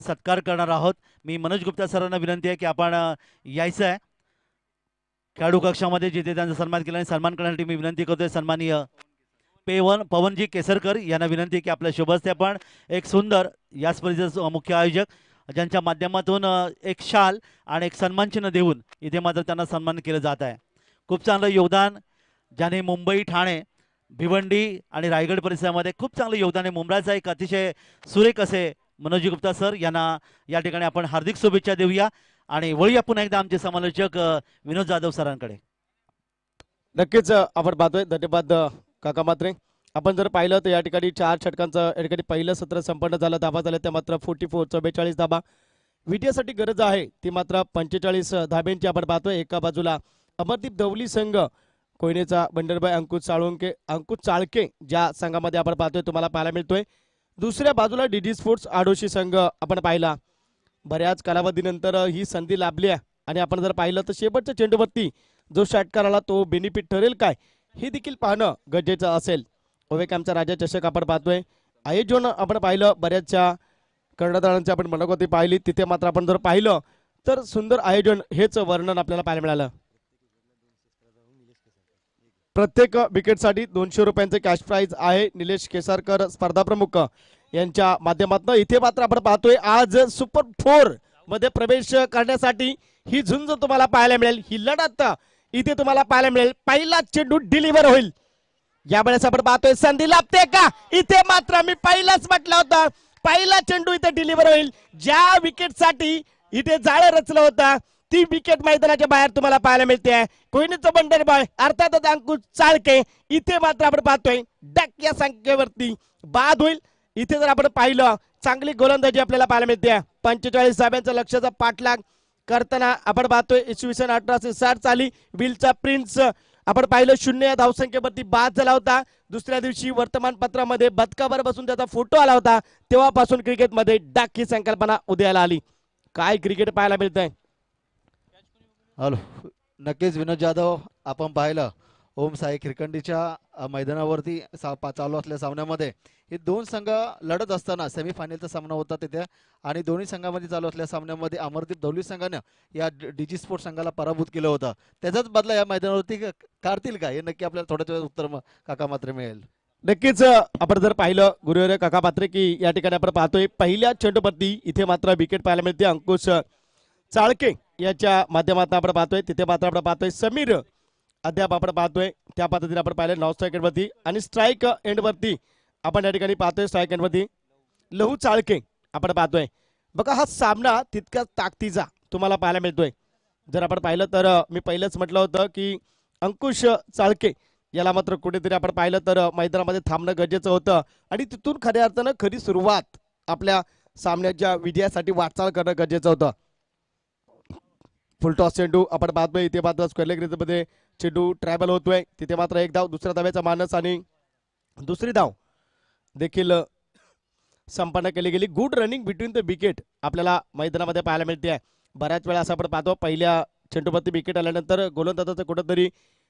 सत्कार करणार आहोत। मी मनोज गुप्ता सरांना विनंती आहे की आपण यायचं आहे खेळाडू कक्षामध्ये, जिथे त्यांचा सन्मान केला आणि सन्मान करण्यासाठी मी विनंती करतोय सन्माननीय पवनजी केसरकर यांना विनंती आहे की आपल्या शुभ हस्ते आपण एक सुंदर या स्पर्धेचे मुख्य आयोजक ज्यांच्या माध्यमातून एक शाल आणि एक सन्मानचिन्ह देऊन इथे मात्र त्यांना सन्मान केलं जात आहे। खूप चांगलं योगदान ज्याने मुंबई, ठाणे, भिवंडी आणि रायगड परिसरामध्ये खूप चांगलं योगदान आहे। मुंबईचा एक अतिशय सुरेख असे मनोज गुप्ता सर यांना या ठिकाणी आपण हार्दिक शुभेच्छा देऊया आणि वळूया पुन्हा एकदा आमचे समालोचक विनोद जाधव सरांकडे। नक्कीच आपण पाहतोय, धन्यवाद काका मात्रे। आपण जर पाहिलं तर या ठिकाणी 4 षटकांचं या ठिकाणी पहिलं सत्र संपन्न झालं। धाबा झाल्या त्या मात्र 44 धाबा विजयासाठी गरज आहे ती मात्र 45 धाब्यांची आपण पाहतोय। एका बाजूला अमरदीप धवली संघ कोयनेचा बंडरबाई अंकुश चाळके ज्या संघामध्ये आपण पाहतोय तुम्हाला पाहायला मिळतोय। दुसऱ्या बाजूला डीडी स्पोर्ट्स आडोशी संघ आपण पाहिला। बऱ्याच कालावधीनंतर ही संधी लाभली आहे आणि आपण जर पाहिलं तर शेवटच्या चेंडूवरती जो षटकार आला तो बेनिफिट ठरेल काय हे देखील पाहणं गरजेचं असेल। ओवेकॅमचा राजा चषक आपण पाहतोय। आयोजन आपण पाहिलं, बऱ्याचशा कर्णधारांची आपण मनोगती पाहिली, तिथे मात्र आपण जर पाहिलं तर सुंदर आयोजन हेच वर्णन आपल्याला पाहायला मिळालं। प्रत्येक विकेटसाठी 200 रुपयांचे कॅश प्राइज आहे। निलेश केसरकर स्पर्धा प्रमुख यांच्या माध्यमातून इथे मात्र आपण पाहतोय आज सुपर 4 मध्ये प्रवेश करण्यासाठी ही झुंज तुम्हाला पाहायला मिळेल, ही लढत इथे तुम्हाला पाहायला मिळेल। पहिला चेंडू डिलिव्हर होईल, यावेळेस आपण पाहतोय संधी लाभते का, इथे मात्र मी पहिलाच म्हटलं होतं पहिला चेंडू इथे डिलिव्हर होईल। ज्या विकेटसाठी इथे जाळं रचलं होतं ती विकेट मैदानाच्या बाहेर तुम्हाला पाहायला मिळते। कोयनेचं बंडर बॉय अर्थातच अंकुश चाळके इथे मात्र आपण पाहतोय डक या संख्येवरती बाद होईल। इथे जर आपण पाहिलं चांगली गोलंदाजी आपल्याला पाहायला मिळते। 45 धाब्यांचा लक्ष्याचा पाठलाग करताना आपण पाहतोय। इसवी सन 1860 साली विलचा प्रिन्स आपण पाहिलं 0 या धावसंख्येवरती बाद झाला होता। दुसऱ्या दिवशी वर्तमानपत्रामध्ये बदकावर बसून त्याचा फोटो आला होता। तेव्हापासून क्रिकेटमध्ये डक ही संकल्पना उदयाला आली। काय क्रिकेट पाहायला मिळतंय। हॅलो, नक्कीच विनोद जाधव, आपण पाहिलं ओम साई खिरकंडीच्या मैदानावरती चालू असलेल्या सामन्यामध्ये हे दोन संघ लढत असताना सेमीफायनलचा सामना होता तिथे आणि दोन्ही संघामध्ये चालू असलेल्या सामन्यामध्ये अमरदीप धवली संघाने या डीजी स्पोर्ट्स संघाला पराभूत केलं होतं। त्याचाच बदला या मैदानावरती काढतील का हे नक्की आपल्याला थोड्याच वेळात उत्तर काका मात्र मिळेल। नक्कीच आपण जर पाहिलं गुरुवार काका पात्रे की या ठिकाणी आपण पाहतोय पहिल्या चेंडूवरती इथे मात्र विकेट पाहायला मिळते अंकुश चाळके याच्या माध्यमातून आपण पाहतोय। तिथे मात्र आपण पाहतोय समीर अद्याप आपण पाहतोय त्या पद्धतीने आपण पाहिलं नॉन स्ट्राईक एंडवरती आणि स्ट्राईक एंडवरती आपण या ठिकाणी पाहतोय स्ट्राईक एंडवरती लहू चाळके आपण पाहतोय। बघा हा सामना तितक्याच ताकदीचा तुम्हाला पाहायला मिळतोय। जर आपण पाहिलं तर मी पहिलंच म्हटलं होतं की अंकुश चाळके याला मात्र कुठेतरी आपण पाहिलं तर मैदानामध्ये थांबणं गरजेचं होतं आणि तिथून खऱ्या अर्थानं खरी सुरुवात आपल्या सामन्याच्या विजयासाठी वाटचाल करणं गरजेचं होतं। फुलटॉस चेंडू आपण पाहतोय, इथे मात्र स्क्वेअरलेगमध्ये चेंडू ट्रॅव्हल होतोय। तिथे मात्र एक धाव, दुसऱ्या धाव्याचा मानस आणि दुसरी धाव देखील संपन्न केली गेली। Good running between the wicket आपल्याला मैदानामध्ये पाहायला मिळते। बऱ्याच वेळा असं आपण पाहतो पहिल्या चेंडूवरती विकेट आल्यानंतर गोलंदाजाचं कुठंतरी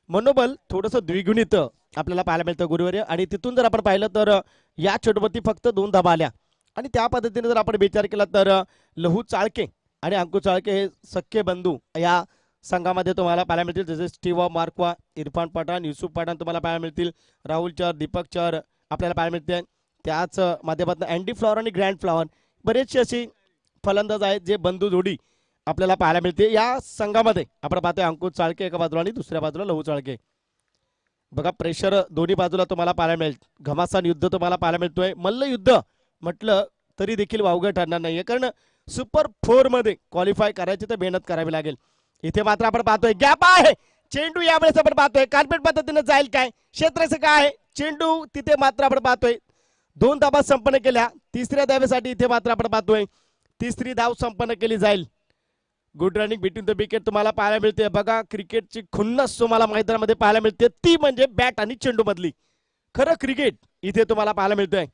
मनोबल थोडंसं द्विगुणित आपल्याला पाहायला मिळतं गुरुवारी आणि तिथून जर आपण पाहिलं तर या चेंडूवरती फक्त 2 धाबा आल्या आणि त्या पद्धतीने जर आपण विचार केला तर लहू चाळके आणि अंकुश चाळके हे सख्खे बंधू या संघामध्ये तुम्हाला पाहायला मिळतील। जसे स्टीव्ह मार्कवा, इरफान पठाण, युसुफ पठाण तुम्हाला पाहायला मिळतील। राहुल चहर, दीपक चहर आपल्याला पाहायला मिळते। त्याच माध्यमातून अँडी फ्लॉवर आणि ग्रँड फ्लॉवर बरेचसे अशी फलंदाज आहेत जे बंधू जोडी आपल्याला पाहायला मिळते। या संघामध्ये आपण पाहतोय अंकुश चाळके एका बाजूला आणि दुसऱ्या बाजूला लहू चाळके। बघा प्रेशर दोन्ही बाजूला तुम्हाला पाहायला मिळेल। घमासान युद्ध तुम्हाला पाहायला मिळतोय। मल्ल युद्ध म्हटलं तरी देखील वावगं ठरणार नाहीये, कारण सुपर 4 मध्ये क्वालिफाय करायची तर मेहनत करावी लागेल। इथे मात्र आपण पाहतोय गॅप आहे, चेंडू यावेळेस आपण पाहतोय कार्पेट पद्धतीने जाईल काय, क्षेत्राचं काय आहे, चेंडू तिथे मात्र आपण पाहतोय 2 धावा संपन्न केल्या। तिसऱ्या धावेसाठी इथे मात्र आपण पाहतोय तिसरी धाव संपन्न केली जाईल। Good running between the wicket तुम्हाला पाहायला मिळते। बघा क्रिकेटची खुन्नस तुम्हाला मैदानामध्ये पाहायला मिळते, ती म्हणजे बॅट आणि चेंडू मधली खरं क्रिकेट इथे तुम्हाला पाहायला मिळतंय।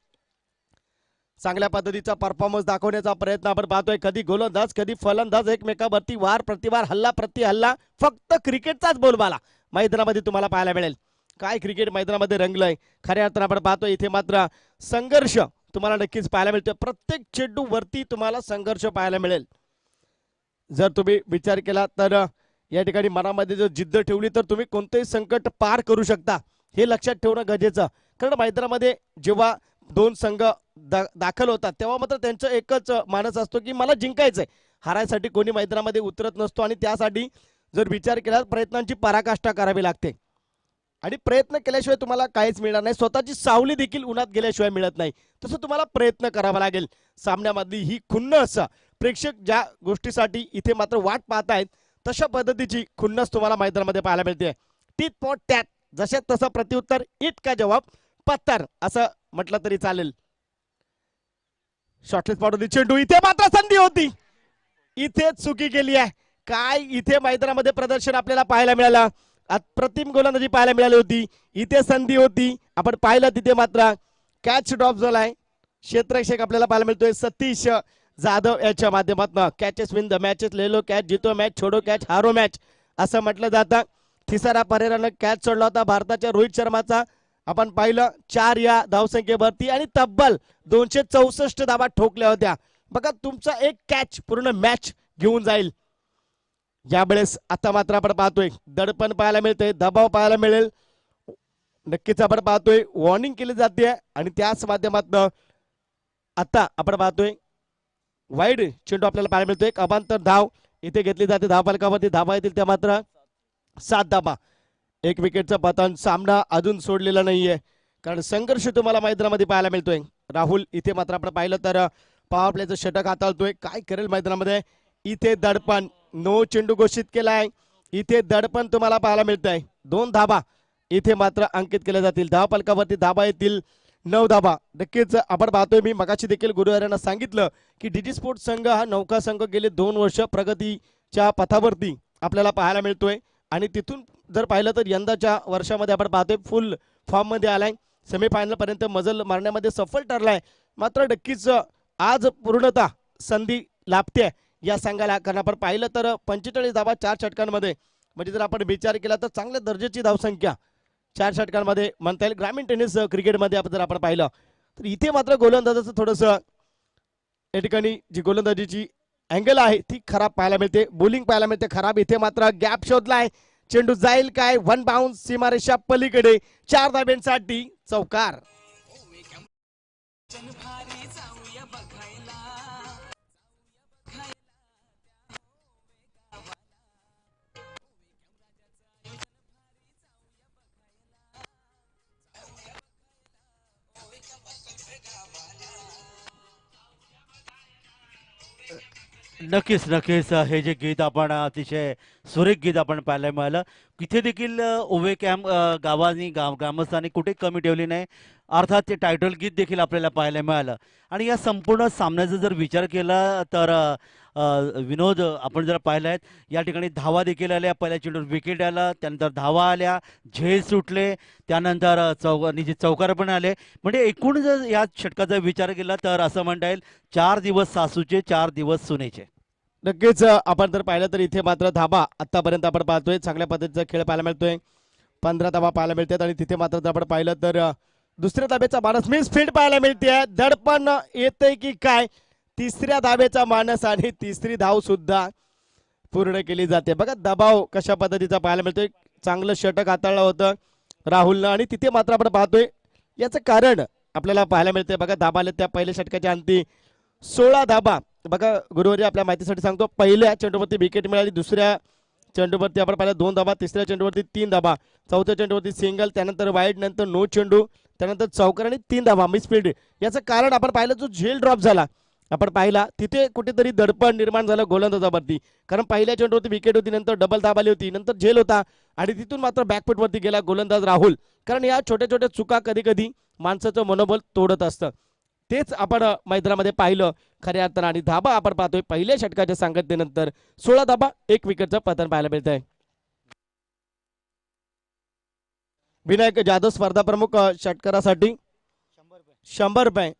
चांगल्या पद्धतीचा परफॉर्मन्स दाखवण्याचा प्रयत्न आपण पाहतोय। कधी गोलंदाज कधी फलंदाज एकमेकावरती वार प्रतिवार हल्ला प्रति हल्ला, फक्त क्रिकेटचाच बोलबाला मैदानामध्ये तुम्हाला पाहायला मिळेल। काय क्रिकेट मैदानामध्ये रंगलंय खऱ्या अर्थानं आपण पाहतोय। इथे मात्र संघर्ष तुम्हाला नक्कीच पाहायला मिळतोय. प्रत्येक चेंडू वरती तुम्हाला संघर्ष पाहायला मिळेल. जर तुम्ही विचार केला तर या ठिकाणी मनामध्ये जर जिद्द ठेवली तर तुम्ही कोणतेही संकट पार करू शकता, हे लक्षात ठेवणं गरजेचं. कारण मैदानामध्ये जेव्हा दोन संघ दाखल होतात तेव्हा मात्र त्यांचं एकच मानस असतो की मला जिंकायचंय. हारायसाठी कोणी मैदानामध्ये उतरत नसतो आणि त्यासाठी जर विचार केला प्रयत्नांची पराकाष्ठा करावी लागते आणि प्रयत्न केल्याशिवाय तुम्हाला काहीच मिळणार नाही. स्वतःची सावली देखील उन्हात गेल्याशिवाय मिळत नाही. तसं तुम्हाला प्रयत्न करावा लागेल. सामन्यामधली ही खुन्नस प्रेक्षक ज्या गोष्टीसाठी इथे मात्र वाट पाहत आहेत तशा पद्धतीची खुन्नस तुम्हाला मैदानामध्ये पाहायला मिळते. टीत पॉट टॅट, जशा तसं प्रत्युत्तर, इट का जवाब पत्तर असं म्हटलं तरी चालेल. शॉर्टलिस्ट पाठ होती, चेंडू इथे मात्र संधी होती, इथे चुकी केली आहे. काय इथे मैदानामध्ये प्रदर्शन आपल्याला पाहायला मिळालं. अप्रतिम गोलंदाजी पाहायला मिळाली होती. इथे संधी होती, आपण पाहिलं तिथे मात्र कॅच ड्रॉप झालाय. क्षेत्ररक्षक आपल्याला पाहायला मिळतोय सतीश जाधव याच्या माध्यमातून. कॅचेस विन द मॅचेस, ले लो कॅच, जितो मॅच, छोडो कॅच, हारो मॅच असं म्हटलं जातं. थिसारा परेरानं कॅच सोडला होता भारताच्या रोहित शर्माचा. आपण पाहिलं 4 या धावसंख्येवरती आणि तब्बल 264 धावा ठोकल्या होत्या. बघा तुमचा एक कॅच पूर्ण मॅच घेऊन जाईल. यावेळेस आता मात्र आपण पाहतोय दडपण पाहायला मिळतंय, दबाव पाहायला मिळेल. नक्कीच आपण पाहतोय वॉर्निंग केली जाते आणि त्याच माध्यमातून आता आपण पाहतोय वाईड चेंडू आपल्याला पाहायला मिळतोय. एक अबांतर धाव इथे घेतली जाते. धावफलकावरती धावा येतील त्या मात्र 7 धावा. एक विकेटचं पतन. सामना अजून सोडलेला नाहीये कारण संघर्ष तुम्हाला मैदानामध्ये पाहायला मिळतोय. राहुल इथे मात्र आपण पाहिलं तर पॉवर प्लेचं षटक हाताळतोय. काय करेल मैदानामध्ये. इथे दडपण, नो चेंडू घोषित केलाय. इथे दडपण तुम्हाला पाहायला मिळतंय. 2 धाबा इथे मात्र अंकित केल्या जातील. धावफलकावरती धाबा येतील 9 धाबा. नक्कीच आपण पाहतोय, मी मगाशी देखील गुरुवारांना सांगितलं की डीजी स्पोर्ट्स संघ हा नौका संघ गेले 2 वर्ष प्रगतीच्या पथावरती आपल्याला पाहायला मिळतोय आणि तिथून जर पाहिलं तर यंदाच्या वर्षामध्ये आपण पाहतोय फुल फॉर्म मध्ये आलाय. सेमीफायनल पर्यंत मजल मारण्यामध्ये सफल ठरलाय. मात्र नक्कीच आज पूर्णतः संधी लाभते या संघाला. कारण आपण पाहिलं तर 45 धावा 4 षटकांमध्ये, म्हणजे जर आपण विचार केला तर चांगल्या दर्जाची धावसंख्या 4 षटकांमध्ये म्हणता येईल. ग्रामीण टेनिस क्रिकेटमध्ये जर आपण पाहिलं तर इथे मात्र गोलंदाजाचं थोडंसं या ठिकाणी जी गोलंदाजीची अँगल आहे ती खराब पाहायला मिळते. बॉलिंग पाहायला मिळते खराब. इथे मात्र गॅप शोधलाय. चेंडू जाईल काय, 1 बाउन्स सीमारेषा पलीकडे. 4 धाब्यांसाठी चौकार. नक्कीच नक्कीच हे जे गीत आपण अतिशय सुरेख गीत आपण पाहायला मिळालं. तिथे देखील उभे कॅम्प गावांनी ग्रामस्थांनी कुठे कमी ठेवली नाही. अर्थात ते टायटल गीत देखील आपल्याला पाहायला मिळालं. आणि या संपूर्ण सामन्याचा जर विचार केला तर विनोद आपण जर पाहिलं आहेत या ठिकाणी धावा देखील आल्या. पहिल्या चेंडूवर विकेट आला, त्यानंतर धावा आल्या, झेल सुटले, त्यानंतर चौकार पण आले. म्हणजे एकूण जर या षटकाचा विचार केला तर असं म्हणता येईल 4 दिवस सासूचे 4 दिवस सुनेचे. नक्कीच आपण जर पाहिलं तर इथे मात्र धाबा आतापर्यंत आपण पाहतोय चांगल्या पद्धतीचा खेळ पाहायला मिळतोय. 15 धाबा पाहायला मिळतात आणि तिथे मात्र जर आपण पाहिलं तर दुसऱ्या धाब्याचा मानस मिस फील्ड पाहायला मिळते. दडपण येते की काय. तिसऱ्या धाब्याचा मानस आणि तिसरी धाव सुद्धा पूर्ण केली जाते. बघा दबाव कशा पद्धतीचा पाहायला मिळतोय. चांगलं षटक हाताळलं होतं राहुलनं आणि तिथे मात्र आपण पाहतोय याचं कारण आपल्याला पाहायला मिळते. बघा धाबा आले त्या पहिल्या षटकाच्या अंती 16 धाबा. बघा गुरुवारी आपल्या माहितीसाठी सांगतो, पहिल्या चेंडूवरती विकेट मिळाली, दुसऱ्या चेंडूवरती आपण पाहिलं 2 धाबा, तिसऱ्या चेंडूवरती 3 धाबा, चौथ्या चेंडूवरती सिंगल, त्यानंतर वाईड, नंतर नो चेंडू, त्यानंतर चौकार आणि 3 धाबा मिसफील्ड. याचं कारण आपण पाहिलं जो झेल ड्रॉप झाला आपण पाहिला तिथे कुठेतरी दडपण निर्माण झालं गोलंदाजावरती. कारण पहिल्या चेंडूवरती विकेट होती, नंतर डबल धाब आली होती, नंतर झेल होता आणि तिथून मात्र बॅकफुटवरती गेला गोलंदाज राहुल. कारण या छोट्या छोट्या चुका कधी कधी माणसाचं मनोबल तोडत असतं. तेच आपण मैदानामध्ये पाहिलं खऱ्या अर्थानं. आणि धाबा आपण पाहतोय पहिल्या षटकाच्या सांगतेनंतर 16 धाबा 1 विकेटचं पतन पाहायला मिळत आहे. विनायक जाधव स्पर्धा प्रमुख षटकारासाठी 100 रुपये,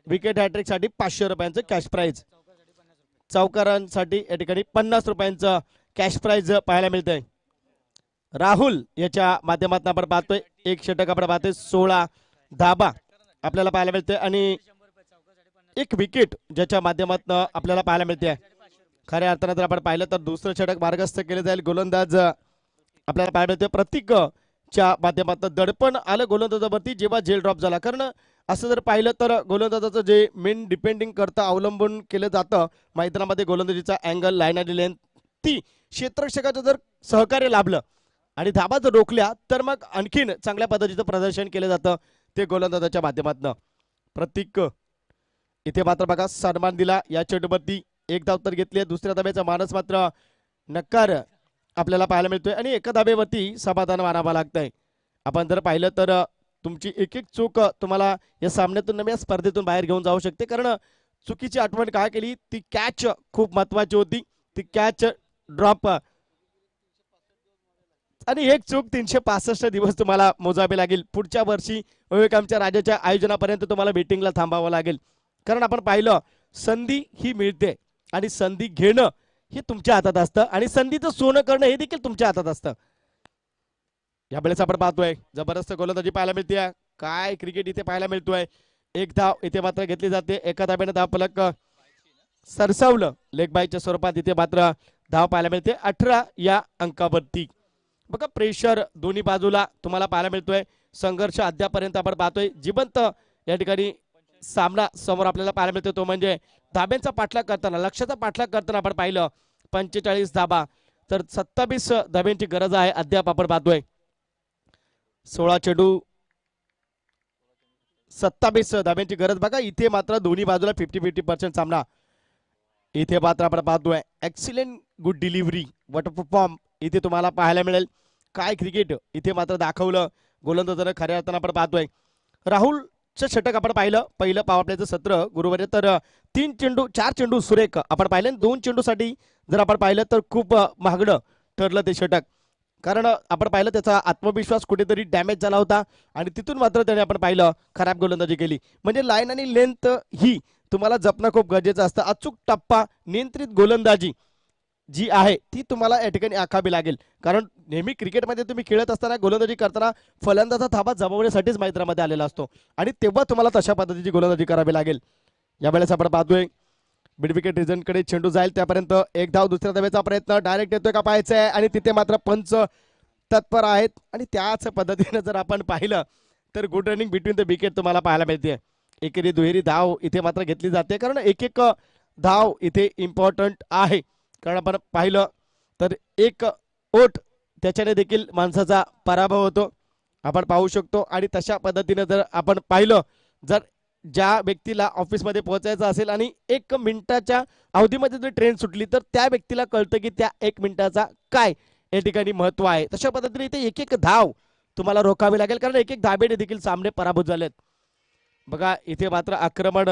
विकेट हॅट्रिक साठी 500 रुपयांचं कॅश प्राइज, चौकारांसाठी या ठिकाणी 50 रुपयांचं कॅश प्राइज पाहायला मिळतंय. राहुल याच्या माध्यमातून आपण पाहतोय 1 षटक आपण पाहतोय 16 धाबा आपल्याला पाहायला मिळते आणि एक विकेट ज्याच्या माध्यमातून आपल्याला पाहायला मिळते. खऱ्या अर्थानं जर आपण पाहिलं तर दुसरं षटक मार्गस्थ केले जाईल. गोलंदाज आपल्याला पाहायला मिळते प्रतीकच्या माध्यमातून दडपण आलं गोलंदाजावरती जेव्हा झेल ड्रॉप झाला. कारण असं जर पाहिलं तर गोलंदाजाचं जे मेन डिपेंडिंग करतं अवलंबून केलं जातं मैदानामध्ये गोलंदाजीचा अँगल लाईन आणि लेंथ ती क्षेत्ररक्षकाचं जर सहकार्य लाभलं आणि धाबा जर रोखल्या तर मग आणखीन चांगल्या पद्धतीचं प्रदर्शन केलं जातं ते गोलंदाजाच्या माध्यमातून. प्रतीक इथे मात्र बघा सन्मान दिला या चेंडूवरती. एक धाव तर घेतली. दुसऱ्या धाब्याचा मानस मात्र नकार आपल्याला पाहायला मिळतोय आणि एका धाब्यावरती समाधान मानावं लागतंय. आपण जर पाहिलं तर तुमची एक एक चूक तुम्हाला या सामन्यातून नव्या स्पर्धेतून बाहेर घेऊन जाऊ शकते. कारण चुकीची आठवण काय केली ती कॅच खूप महत्वाची होती. ती कॅच ड्रॉप आणि एक चूक 365 दिवस तुम्हाला मोजावे लागेल. पुढच्या वर्षी आमच्या राज्याच्या आयोजनापर्यंत तुम्हाला मीटिंगला थांबावं लागेल. कारण आपण पाहिलं संधी ही मिळते आणि संधी घेणं हे तुमच्या हातात असतं आणि संधीचं सोनं करणं हे देखील तुमच्या हातात असतं. यावेळेस आपण पाहतोय जबरदस्त गोलंदाजी पाहायला मिळते. काय क्रिकेट इथे पाहायला मिळतोय. एक धाव इथे मात्र घेतली जाते. एका धाब्याने धाव फलक सरसावलं लेग बायच्या स्वरूपात. इथे मात्र धाव पाहायला मिळते 18 या अंकावरती. बघा प्रेशर दोन्ही बाजूला तुम्हाला पाहायला मिळतोय. संघर्ष अद्यापर्यंत आपण पाहतोय जिवंत या ठिकाणी सामना समोर आपल्याला पाहायला मिळतो. तो म्हणजे धाब्यांचा पाठलाग करताना लक्ष्याचा पाठलाग करताना आपण पाहिलं 45 धाबा तर 27 धाब्यांची गरज आहे अद्याप आपण पाहतोय. 16 चेंडू 27 धाब्यांची गरज. बघा इथे मात्र दोन्ही बाजूला 50-50% सामना. इथे मात्र आपण पाहतोय excellent good delivery what perform इथे तुम्हाला पाहायला मिळेल. काय क्रिकेट इथे मात्र दाखवलं गोलंदाजानं. खऱ्या अर्थानं आपण पाहतोय राहुलचं षटक आपण पाहिलं. पहिलं पॉवर प्लेचं सत्र गुरुवारी तर 4 चेंडू सुरेख आपण पाहिले. 2 चेंडूसाठी जर आपण पाहिलं तर खूप महागडं ठरलं ते षटक. कारण आपण पाहिलं त्याचा आत्मविश्वास कुठेतरी डॅमेज झाला होता आणि तिथून मात्र त्याने आपण पाहिलं खराब गोलंदाजी केली. म्हणजे लाईन आणि लेंथ ही तुम्हाला जपणं खूप गरजेचं असतं. अचूक टप्पा नियंत्रित गोलंदाजी जी आहे ती तुम्हाला या ठिकाणी आखावी लागेल. कारण नेहमी क्रिकेटमध्ये तुम्ही खेळत असताना गोलंदाजी करताना फलंदाजा धाबा जमवण्यासाठीच मैदानामध्ये आलेला असतो आणि तेव्हा तुम्हाला तशा पद्धतीची गोलंदाजी करावी लागेल. यावेळेस आपण पाहतोय मिड विकेट रिझनकडे चेंडू जाईल त्यापर्यंत एक धाव. दुसऱ्या धाब्याचा प्रयत्न डायरेक्ट येतोय का पाहायचं आहे आणि तिथे मात्र पंच तत्पर आहेत. आणि त्याच पद्धतीने जर आपण पाहिलं तर good running between the wicket तुम्हाला पाहायला मिळते. एकेरी दुहेरी धाव इथे मात्र घेतली जाते कारण एक एक धाव इथे इम्पॉर्टंट आहे. कारण आपण पाहिलं तर एक ओट त्याच्याने देखील माणसाचा पराभव होतो आपण पाहू शकतो. आणि तशा पद्धतीने जर आपण पाहिलं जर ज्या व्यक्तीला ऑफिसमध्ये पोहोचायचं असेल आणि 1 मिनिटाच्या अवधीमध्ये जर ट्रेन सुटली तर त्या व्यक्तीला कळतं की त्या 1 मिनिटाचा काय या ठिकाणी महत्व आहे. तशा पद्धतीने इथे एक एक धाव तुम्हाला रोखावी लागेल कारण एक एक धाबेने देखील सामने पराभूत झालेत. बघा इथे मात्र आक्रमण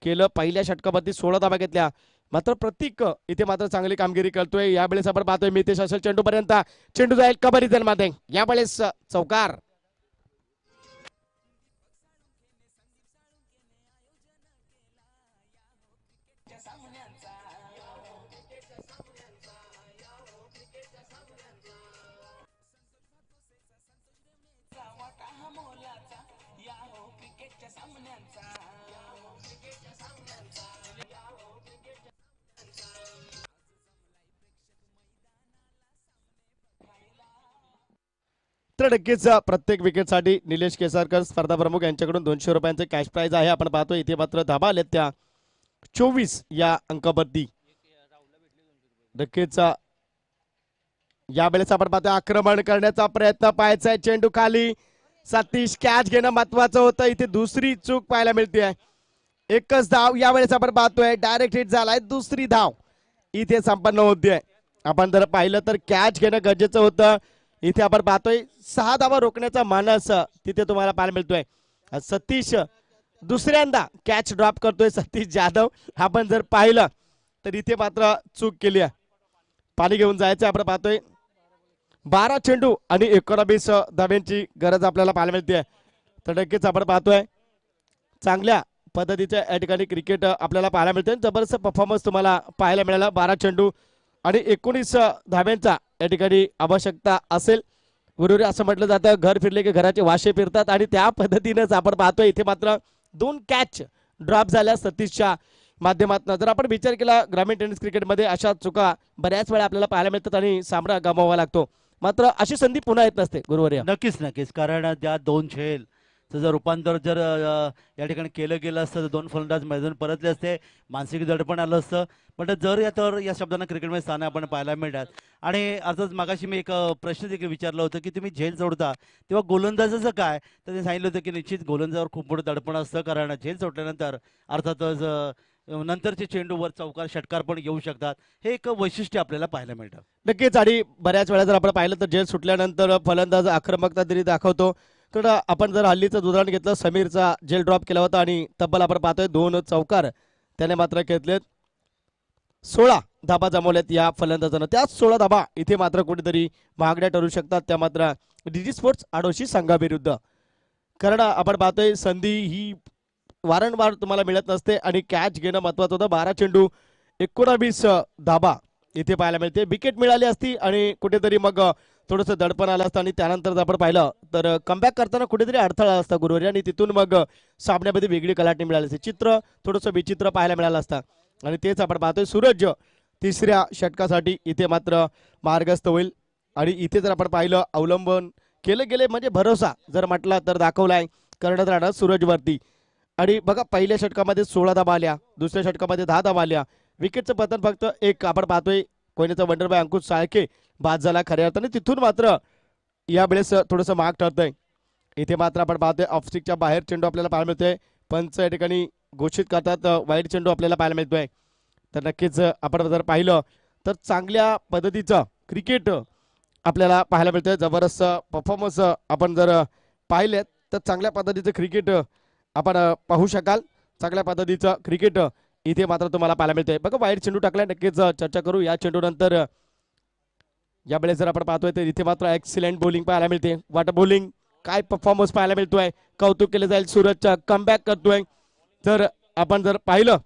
केलं. पहिल्या षटकामध्ये 16 धाबा घेतल्या. मात्र प्रतीक इथे मात्र चांगली कामगिरी करतोय. यावेळेस आपण पाहतोय मितेश असेल चेंडू पर्यंत. चेंडू जाईल कबरी मध्ये. यावेळेस चौकार. तर नक्कीच प्रत्येक विकेटसाठी निलेश केसरकर स्पर्धा प्रमुख यांच्याकडून 200 रुपयांचे कॅश प्राइज आहे आपण पाहतो. इथे मात्र धाबा आलेत त्या 24 या अंकावरती. नक्कीच यावेळेस आपण पाहतो आक्रमण करण्याचा प्रयत्न पाहायचा आहे. चेंडू खाली. सतीश कॅच घेणं महत्वाचं होतं. इथे दुसरी चूक पाहायला मिळते. एकच धाव यावेळेस आपण पाहतोय डायरेक्ट हिट झालाय. दुसरी धाव इथे संपन्न होते. आपण जर पाहिलं तर कॅच घेणं गरजेचं होतं. इथे आपण पाहतोय 6 धावा रोखण्याचा मानस तिथे तुम्हाला पाहायला मिळतोय. सतीश दुसऱ्यांदा कॅच ड्रॉप करतोय. सतीश जाधव आपण जर पाहिलं तर इथे मात्र चूक केली आहे. पाणी घेऊन जायचं आपण पाहतोय. 12 चेंडू आणि 19 धाब्यांची गरज आपल्याला पाहायला मिळते. तर नक्कीच आपण पाहतोय चांगल्या पद्धतीच्या या ठिकाणी क्रिकेट आपल्याला पाहायला मिळते. जबरदस्त परफॉर्मन्स तुम्हाला पाहायला मिळाला. 12 चेंडू आणि 19 धाब्यांचा या ठिकाणी आवश्यकता असेल. गुरुवारी असं म्हटलं जातं घर फिरले की घराचे वाशे फिरतात आणि त्या पद्धतीनेच आपण पाहतोय इथे मात्र 2 कॅच ड्रॉप झाल्या सतीशच्या माध्यमातून. जर आपण विचार केला ग्रामीण टेनिस क्रिकेटमध्ये अशा चुका बऱ्याच वेळा आपल्याला पाहायला मिळतात आणि सामना गमावावा लागतो, मात्र अशी संधी पुन्हा येत नसते गुरुवर्य. नक्कीच नक्कीच, कारण त्या दोन झेल जर रूपांतर जर या ठिकाणी केलं गेलं असतं तर दोन फलंदाज मैदान परतले असते, मानसिक दडपण आलं असतं. पण जर या शब्दांना क्रिकेटमध्ये स्थान आपण पाहायला मिळतात. आणि अर्थात मागाशी मी एक प्रश्न देखील विचारलं होतं की तुम्ही झेल सोडता तेव्हा गोलंदाजाचं काय, तर ते सांगितलं होतं की निश्चित गोलंदाजावर खूप मोठं दडपण असतं, कारण झेल सोडल्यानंतर अर्थातच नंतरचे चेंडूवर चौकार षटकार पण येऊ शकतात. हे एक वैशिष्ट्य आपल्याला पाहायला मिळतं. नक्कीच. आणि बऱ्याच वेळा जर आपण पाहिलं तर झेल सुटल्यानंतर फलंदाज आक्रमकता तरी दाखवतो. तर आपण जर हल्लीचं उदाहरण घेतलं, समीरचा झेल ड्रॉप केला होता आणि तब्बल आपण पाहतोय 2 चौकार त्याने मात्र घेतलेत. 16 धाबा जमवल्यात या फलंदाजानं. त्याच 16 धाबा इथे मात्र कुठेतरी महागड्या ठरू शकतात, त्या मात्र डीजी स्पोर्ट्स आडोशी संघाविरुद्ध. कारण आपण पाहतोय संधी ही वारंवार तुम्हाला मिळत नसते आणि कॅच घेणं महत्वाचं होतं. 12 चेंडू 19 धाबा इथे पाहायला मिळते. विकेट मिळाली असती आणि कुठेतरी मग थोडंसं दडपण आलं असतं आणि त्यानंतर जर आपण पाहिलं तर कमबॅक करताना कुठेतरी अडथळा असता गुरुवारी आणि तिथून मग सामन्यामध्ये वेगळी कलाटणी मिळाली असते. चित्र थोडंसं विचित्र पाहायला मिळालं असतं आणि तेच आपण पाहतोय. सूरज तिसऱ्या षटकासाठी इथे मात्र मार्गस्थ होईल आणि इथे जर आपण पाहिलं अवलंबन केले गेले म्हणजे भरोसा जर म्हटला तर दाखवलाय कर्णधार राणा सूरजवरती. आणि बघा पहिल्या षटकामध्ये 16 धाबा आल्या, दुसऱ्या षटकामध्ये 10 धाबा आल्या. विकेटचं पतन फक्त एक आपण पाहतोय कोयनेचा वंडर बाय अंकुश साळके बाद झाला खऱ्या अर्थाने. तिथून मात्र यावेळेस थोडंसं महाग ठरतंय. इथे मात्र आपण पाहतोय ऑफस्टिकच्या बाहेर चेंडू आपल्याला पाहायला मिळतोय. पंच या ठिकाणी घोषित करतात वाईट चेंडू आपल्याला पाहायला मिळतोय. तर नक्कीच आपण जर पाहिलं तर चांगल्या पद्धतीचं क्रिकेट आपल्याला पाहायला मिळतंय. जबरदस्त परफॉर्मन्स आपण जर पाहिलेत तर चांगल्या पद्धतीचं क्रिकेट आपण पाहू शकाल. चांगल्या पद्धतीचं क्रिकेट इथे मात्र तुम्हाला पाहायला मिळतंय. बघा वाईट चेंडू टाकलाय, नक्कीच चर्चा करू या चेंडू नंतर. यावेळेस जर आपण पाहतोय तर इथे मात्र एक्सिलेंट बॉलिंग पाहायला मिळते. वाटर बॉलिंग काय परफॉर्मन्स पाहायला मिळतोय, कौतुक केलं जाईल. सूरजचा कमबॅक करतोय. तर आपण जर पाहिलं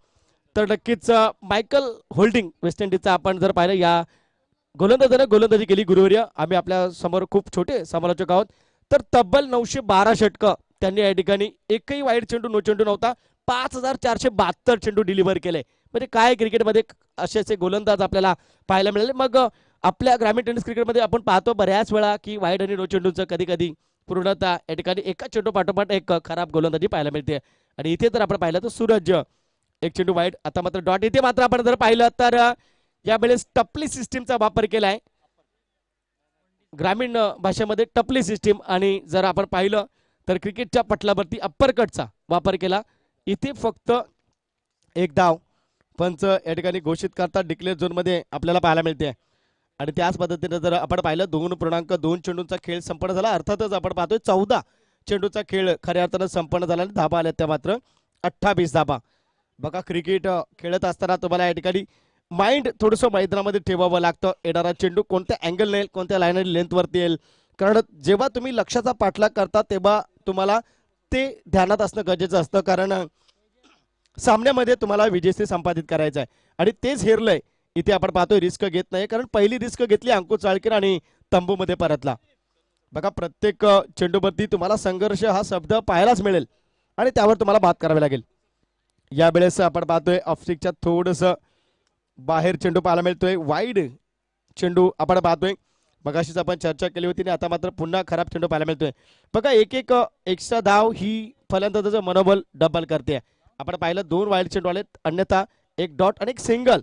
तर नक्कीच मायकल होल्डिंग वेस्ट इंडिजचा आपण जर पाहिलं या गोलंदाजाने गोलंदाजी केली गुरुवर्य. आम्ही आपल्या समोर खूप छोटे समालोचक आहोत. तर तब्बल 912 षटकं त्यांनी या ठिकाणी एकही वाईट चेंडू नो चेंडू नव्हता. 5472 चेंडू डिलिव्हर केले. म्हणजे काय क्रिकेटमध्ये असे गोलंदाज आपल्याला पाहायला मिळाले. मग आपल्या ग्रामीण टेनिस क्रिकेटमध्ये आपण पाहतो बऱ्याच वेळा की वाईट आणि नो चेंडूचं कधी कधी पूर्णतः या ठिकाणी एका चेंडू पाठोपाठ एक खराब गोलंदाजी पाहायला मिळते. आणि इथे जर आपण पाहिलं तर सूरज एक चेंडू वाईट, आता मात्र डॉट. इथे मात्र आपण जर पाहिलं तर यावेळेस टपली सिस्टीमचा वापर केलाय ग्रामीण भाषेमध्ये, टपली सिस्टीम. आणि जर आपण पाहिलं तर क्रिकेटच्या पटलावरती अप्पर कटचा वापर केला. इथे फक्त एक धाव पंच या ठिकाणी घोषित करतात डिक्लेअर झोनमध्ये आपल्याला पाहायला मिळते. आणि त्याच पद्धतीने जर आपण पाहिलं 2.2 चेंडूंचा खेळ संपन्न झाला. अर्थातच आपण पाहतोय 14 चेंडूचा खेळ खऱ्या अर्थानं संपन्न झाला आणि धाबा आल्या त्या मात्र 28 धाबा. बघा क्रिकेट खेळत असताना तुम्हाला या ठिकाणी माइंड थोडंसं मैदानामध्ये ठेवावं लागतं. येणारा चेंडू कोणत्या अँगल येईल, कोणत्या लाईन लेंथवरती येईल. कारण जेव्हा तुम्ही लक्ष्याचा पाठलाग करता तेव्हा तुम्हाला ते ध्यानात असणं गरजेचं असतं. कारण सामन्यामध्ये तुम्हाला विजयश्री संपादित करायचं आहे आणि तेच हेरलंय. इथे आपण पाहतोय रिस्क घेत नाही, कारण पहिली रिस्क घेतली अंकुश चाळकेर आणि तंबूमध्ये परतला. बघा प्रत्येक चेंडूवरती तुम्हाला संघर्ष हा शब्द पाहायलाच मिळेल आणि त्यावर तुम्हाला बात करावी लागेल. यावेळेस आपण पाहतोय ऑफस्टिकच्या थोडंसं बाहेर चेंडू पाहायला मिळतोय. वाईड चेंडू आपण पाहतोय. मगाशीच आपण चर्चा केली होती आणि आता मात्र पुन्हा खराब चेंडू पाहायला मिळतोय. बघा एक एक एक्स्ट्रा धाव ही फलंदाजाचं मनोबल डबल करते. आपण पाहिलं 2 वाईड चेंडू आले, अन्यथा एक डॉट आणि एक सिंगल.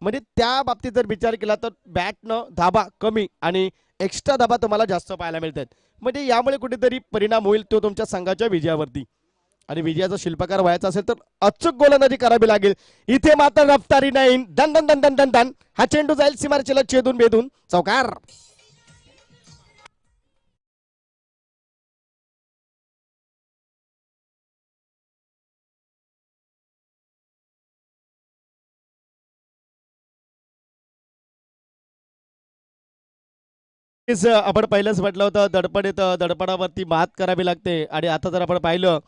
म्हणजे त्या बाबतीत जर विचार केला तर बॅटनं धाबा कमी आणि एक्स्ट्रा धाबा तुम्हाला जास्त पाहायला मिळतात. म्हणजे यामुळे कुठेतरी परिणाम होईल तो तुमच्या संघाच्या विजयावरती. आणि विजयाचा शिल्पकार व्हायचा असेल तर अचूक गोलंदाजी करावी लागेल. इथे मात्र रफ्तारी नाही. दन दन दन दन दन दन हा चेंडू जाईल सीमारेषेला छेदून बेदून चौकार. आपण पहिलंच म्हटलं होतं दडपण येतं, दडपणावरती मात करावी लागते. आणि आता जर आपण पाहिलं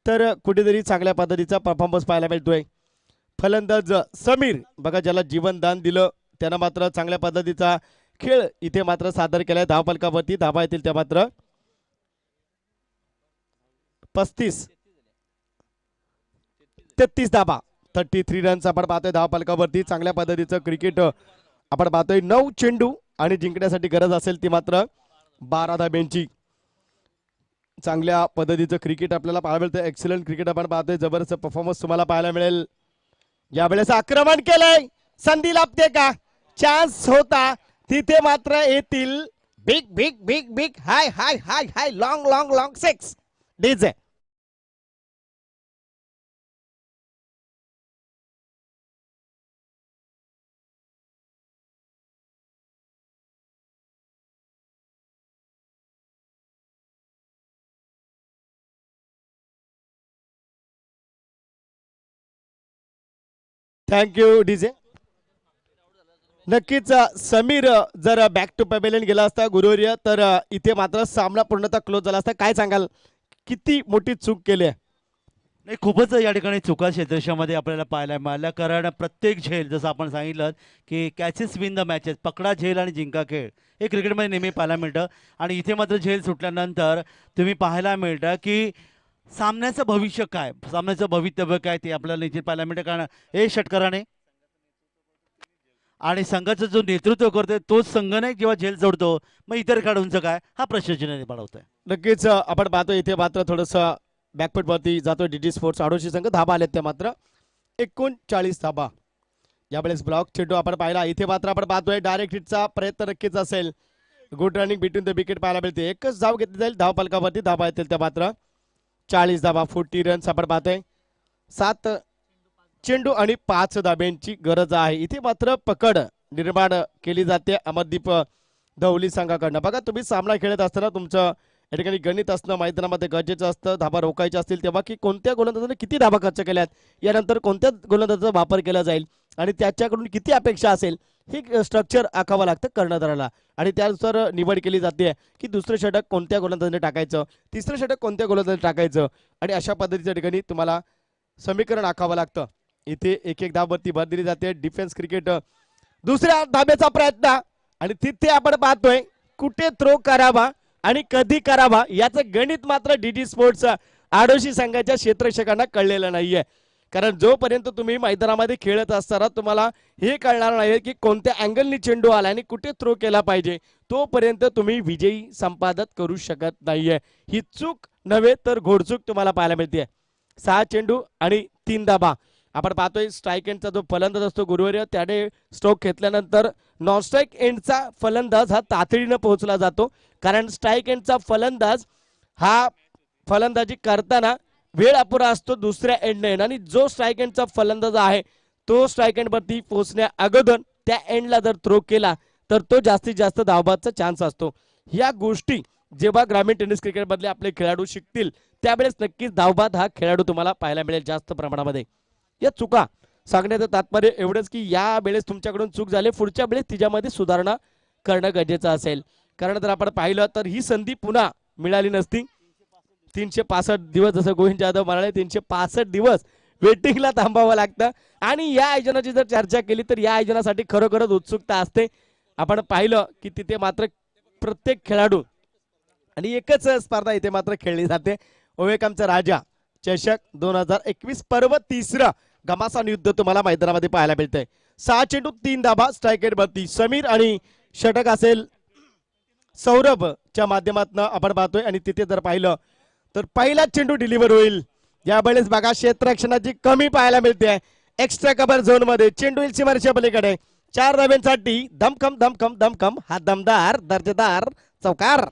तर कुठेतरी चांगल्या पद्धतीचा परफॉर्मन्स पाहायला मिळतोय. फलंदाज समीर बघा ज्याला जीवनदान दिलं त्यानं मात्र चांगल्या पद्धतीचा खेळ इथे मात्र सादर केलाय. धावफलकावरती धाबा येतील त्या मात्र 35. 33 धाबा 33 रन्स आपण पाहतोय धाव फलकावरती. चांगल्या पद्धतीचं क्रिकेट आपण पाहतोय. 9 चेंडू आणि जिंकण्यासाठी गरज असेल ती मात्र 12 धाब्यांची. चांगल्या पद्धतीचं क्रिकेट आपल्याला पाहायला मिळतं. एक्सलंट क्रिकेट आपण पाहतोय. जबरदस्त परफॉर्मन्स तुम्हाला पाहायला मिळेल. यावेळेस आक्रमण केलंय, संधी लाभते का, चान्स होता तिथे मात्र येतील. Big big big big high high high high long long long 6 DJ. Thank you DJ. नक्कीच समीर जर बॅक टू पॅव्हेलियन गेला असता गुरुवर्य तर इथे मात्र सामना पूर्णतः क्लोज झाला असता. काय सांगाल, किती मोठी चूक केली आहे? नाही, खूपच या ठिकाणी चुका क्षेत्रशामध्ये आपल्याला पाहायला मिळाल्या. कारण प्रत्येक झेल जसं आपण सांगितलं की कॅचेस विन द मॅचेस, पकडा झेल आणि जिंका खेळ हे क्रिकेटमध्ये नेहमी पाहायला मिळतं. आणि इथे मात्र झेल सुटल्यानंतर तुम्ही पाहायला मिळतं की सामन्याचं भविष्य काय, सामन्याचं भवितव्य काय ते आपल्याला निश्चित पाहायला मिळतं. कारण हे षटकाराने आणि संघाचं जो नेतृत्व करतोय तोच संघ नाही जेव्हा झेल जोडतो, मग इतर खेळाडूंचं काय, हा प्रश्नचिन्ह निर्माण होतोय. नक्कीच आपण पाहतो इथे मात्र थोडंसं बॅकफुटवरती जातो डीडी स्पोर्ट्स आडोशी संघ. धाबा आलेत त्या मात्र 39 धाबा. यावेळेस ब्लॉक चेंडू आपण पाहिला. इथे मात्र आपण पाहतोय डायरेक्ट हिटचा प्रयत्न नक्कीच असेल. Good running between the wicket पाहायला मिळते. एकच धाव घेतली जाईल धाव फलकावरती. धाबा येतील त्या मात्र 40 धाबा 40 रन्स आपण पाहतोय. 7 चेंडू आणि 5 धाब्यांची गरज आहे. इथे मात्र पकड निर्माण केली जाते अमरदीप धवली संघाकडनं. बघा, तुम्ही सामना खेळत असताना तुमचं या ठिकाणी गणित असणं मैदानामध्ये गरजेचं असतं. धाबा रोखायचे असतील तेव्हा की कोणत्या गोलंदाजाने किती धाबा खर्च केल्यात, यानंतर कोणत्या गोलंदाजाचा वापर केला जाईल आणि त्याच्याकडून किती अपेक्षा असेल, हे स्ट्रक्चर आखावं लागतं कर्णधाराला. आणि त्यानुसार निवड केली जाते की दुसरं षटक कोणत्या गोलंदाजाने टाकायचं, तिसरं षटक कोणत्या गोलंदाजाने टाकायचं. आणि अशा पद्धतीच्या ठिकाणी तुम्हाला समीकरण आखावं लागतं. इथे एक एक धाववरती भर दिली जाते. डिफेन्स क्रिकेट दुसऱ्या धाब्याचा प्रयत्न आणि तिथे आपण पाहतोय कुठे थ्रो करावा आणि कधी करावा याचं गणित मात्र डीडी स्पोर्ट्स आडोशी संघाच्या क्षेत्ररक्षकांना कळलेलं नाहीये. कारण जोपर्यंत तुम्ही मैदानामध्ये खेळत असताना तुम्हाला हे कळणार नाही की कोणत्या अँगलनी चेंडू आला आणि कुठे थ्रो केला पाहिजे, तोपर्यंत तुम्ही विजयी संपादन करू शकत नाहीये. ही चूक नव्हे तर घोडचूक तुम्हाला पाहायला मिळते. 6 चेंडू आणि 3 धाबा आपण पाहतोय. स्ट्राईक एंडचा जो फलंदाज असतो गुरुवर्य, त्याने स्ट्रोक घेतल्यानंतर नॉन स्ट्राईक एंडचा फलंदाज हा तातडीनं पोहोचला जातो. कारण स्ट्राईक एंडचा फलंदाज हा फलंदाजी करताना वेळ अपुरा असतो दुसऱ्या एंडने, आणि जो स्ट्राईक एंडचा फलंदाज आहे तो स्ट्राईक एंडवरती पोहोचण्या अगोदर त्या एंडला जर थ्रो केला तर तो जास्तीत जास्त धावबादचा चान्स असतो. या गोष्टी जेव्हा ग्रामीण टेनिस क्रिकेटमधले आपले खेळाडू शिकतील त्यावेळेस नक्कीच धावबाद हा खेळाडू तुम्हाला पाहायला मिळेल जास्त प्रमाणामध्ये. या चुका सांगण्याचं तात्पर्य एवढंच की या वेळेस तुमच्याकडून चूक झाली, पुढच्या वेळेस तिच्यामध्ये सुधारणा करणं गरजेचं असेल. कारण जर आपण पाहिलं तर ही संधी पुन्हा मिळाली नसती. 365 दिवस जसं गोविंद जाधव म्हणाले 365 दिवस वेटिंगला थांबावं लागतं. आणि या आयोजनाची जर चर्चा केली तर या आयोजनासाठी खरोखरच उत्सुकता असते. आपण पाहिलं की तिथे मात्र प्रत्येक खेळाडू आणि एकच स्पर्धा इथे मात्र खेळली जाते. ओवेकमचा राजा चषक 2021 पर्व 3रं घमासान युद्ध तुम्हाला मैदानामध्ये पाहायला मिळतंय. 6 चेंडू 3 धाबा स्ट्राईक रेटवरती. समीर आणि षटक असेल सौरभच्या माध्यमातून आपण पाहतोय. आणि तिथे जर पाहिलं तर पहिला चेंडू डिलिव्हर होईल. यावेळेस बघा क्षेत्ररक्षणाची कमी पाहायला मिळते. एक्स्ट्रा कव्हर झोन मध्ये चेंडू येईल सीमारेषा पलीकडे. 4 धाब्यांसाठी धमकम धमकम धमकम हा दमदार दर्जेदार चौकार.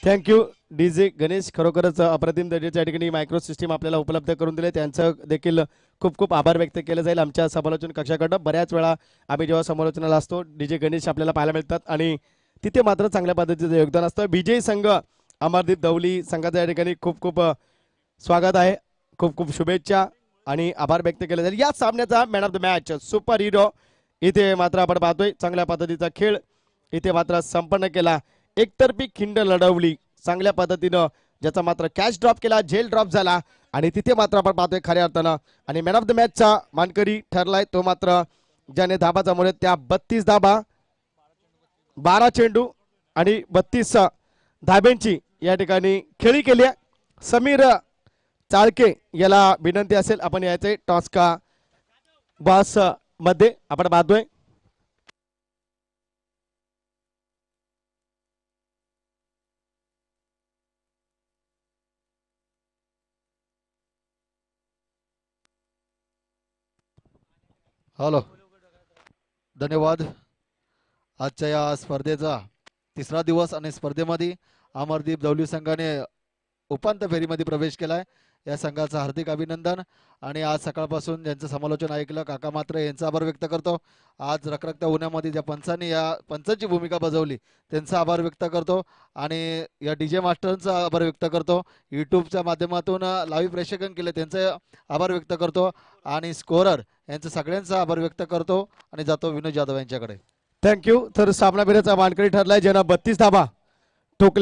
Thank you DJ Ganesh. खरोखरच अप्रतिम दर्जाच्या ठिकाणी मायक्रो सिस्टीम आपल्याला उपलब्ध करून दिले, त्यांचं देखील खूप खूप आभार व्यक्त केलं जाईल आमच्या समालोचन कक्षाकडनं. बऱ्याच वेळा आम्ही जेव्हा समालोचनाला असतो डीजे गणेश आपल्याला पाहायला मिळतात आणि तिथे मात्र चांगल्या पद्धतीचं योगदान असतं. विजयी संघ अमरदीप धवली संघाचं या ठिकाणी खूप खूप स्वागत आहे. खूप खूप शुभेच्छा आणि आभार व्यक्त केले जाईल. या सामन्याचा man of the match super hero इथे मात्र आपण पाहतोय चांगल्या पद्धतीचा खेळ इथे मात्र संपन्न केला. एकतर्फी खिंड लढवली चांगल्या पद्धतीनं, ज्याचा मात्र कॅच ड्रॉप केला, जेल ड्रॉप झाला आणि तिथे मात्र आपण पाहतोय खऱ्या अर्थानं आणि मॅन ऑफ द मॅचचा मानकरी ठरलाय तो मात्र ज्याने धाबा जमवले त्या 32 धाबा 12 चेंडू आणि 32 धाब्यांची या ठिकाणी खेळी केली आहे. समीर चाळके याला विनंती असेल आपण यायचे टॉस का बॉस मध्ये आपण पाहतोय. हॅलो, धन्यवाद. आजच्या या स्पर्धेचा तिसरा दिवस आणि स्पर्धेमध्ये अमरदीप दौली संघाने उपांत्य फेरीमध्ये प्रवेश केलाय. या संघाचं हार्दिक अभिनंदन. आणि आज सकाळपासून ज्यांचं समालोचन ऐकलं काका मात्रे यांचा आभार व्यक्त करतो. आज रखरखत्या उन्हामध्ये ज्या पंचांनी या पंचांची भूमिका बजावली त्यांचा आभार व्यक्त करतो. आणि या DJ मास्टरांचा आभार व्यक्त करतो. यूट्यूबच्या माध्यमातून लाईव्ह प्रेक्षकन केले त्यांचे आभार व्यक्त करतो. आणि स्कोरर यांचं सगळ्यांचा आभार व्यक्त करतो आणि जातो विनोद जाधव यांच्याकडे. थँक्यू. तर सामनावीराचा मानकरी ठरलाय ज्यानं 32 धाबा ठोकल्या.